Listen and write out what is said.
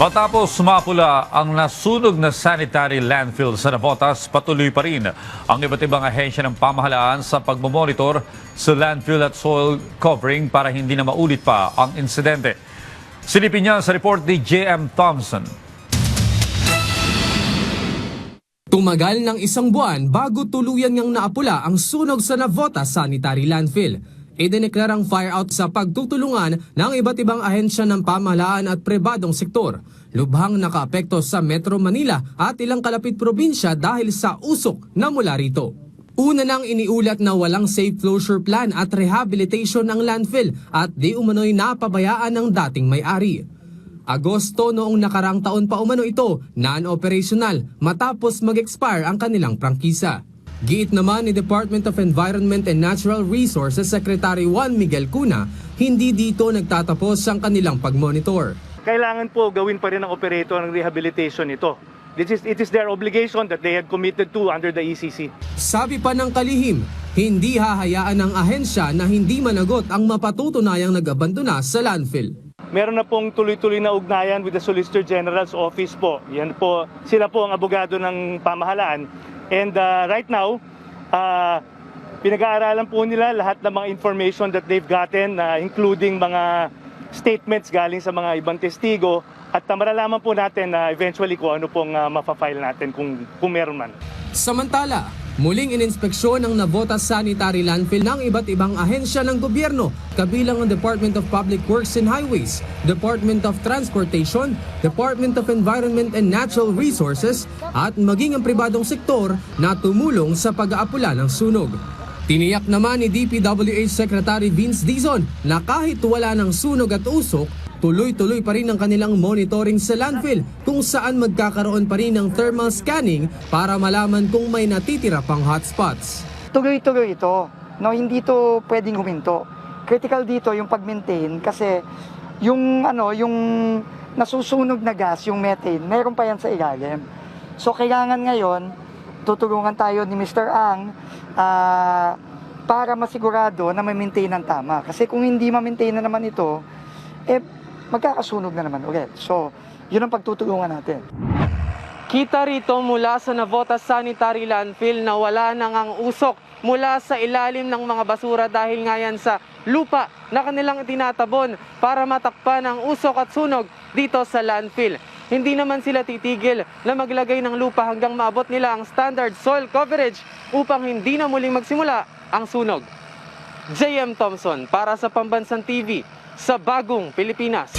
Matapos mapula ang nasunog na sanitary landfill sa Navotas, patuloy pa rin ang iba't ibang ahensya ng pamahalaan sa pagmomonitor sa landfill at soil covering para hindi na maulit pa ang insidente. Silipin niya sa report ni J.M. Thompson. Tumagal ng isang buwan bago tuluyan ngang naapula ang sunog sa Navotas Sanitary Landfill. Idineklarang fire out sa pagtutulungan ng iba't ibang ahensya ng pamahalaan at pribadong sektor. Lubhang nakaapekto sa Metro Manila at ilang kalapit probinsya dahil sa usok na mula rito. Una nang iniulat na walang safe closure plan at rehabilitation ng landfill at di umano'y napabayaan ng dating may-ari. Agosto noong nakarang taon pa umano ito, non-operational matapos mag-expire ang kanilang prangkisa. Giit naman ni Department of Environment and Natural Resources Secretary Juan Miguel Cuna, hindi dito nagtatapos ang kanilang pagmonitor. Kailangan po gawin pa rin ng operator ng rehabilitation ito. It is their obligation that they had committed to under the ECC. Sabi pa ng kalihim, hindi hahayaan ng ahensya na hindi managot ang mapatutunayang nag-abandona sa landfill. Meron na pong tuloy-tuloy na ugnayan with the Solicitor General's Office po. Yan po, sila po ang abogado ng pamahalaan. And right now, pinag-aaralan po nila lahat ng mga information that they've gotten, including mga statements galing sa mga ibang testigo, at maralaman po natin na eventually kung ano pong mapafile natin kung meron man. Samantala, muling ininspeksyon ng Navotas Sanitary Landfill ng iba't ibang ahensya ng gobyerno, kabilang ang Department of Public Works and Highways, Department of Transportation, Department of Environment and Natural Resources, at maging ang pribadong sektor na tumulong sa pag-aapula ng sunog. Tiniyak naman ni DPWH Secretary Vince Dizon na kahit wala ng sunog at usok, tuloy-tuloy pa rin ang kanilang monitoring sa landfill kung saan magkakaroon pa rin ng thermal scanning para malaman kung may natitira pang hotspots. Tuloy-tuloy ito, no, hindi ito pwedeng huminto. Critical dito yung pag-maintain kasi yung nasusunog na gas, yung methane, meron pa yan sa ilalim. So kailangan ngayon, tutulungan tayo ni Mr. Ang para masigurado na ma-maintain ng tama. Kasi kung hindi ma-maintain na naman ito, magkakasunog na naman ulit. So, yun ang pagtutulungan natin. Kita rito mula sa Navotas Sanitary Landfill na wala nang ang usok mula sa ilalim ng mga basura dahil nga yan sa lupa na kanilang itinatabon para matakpan ang usok at sunog dito sa landfill. Hindi naman sila titigil na maglagay ng lupa hanggang maabot nila ang standard soil coverage upang hindi na muling magsimula ang sunog. J.M. Thompson para sa Pambansang TV sa Bagong Pilipinas.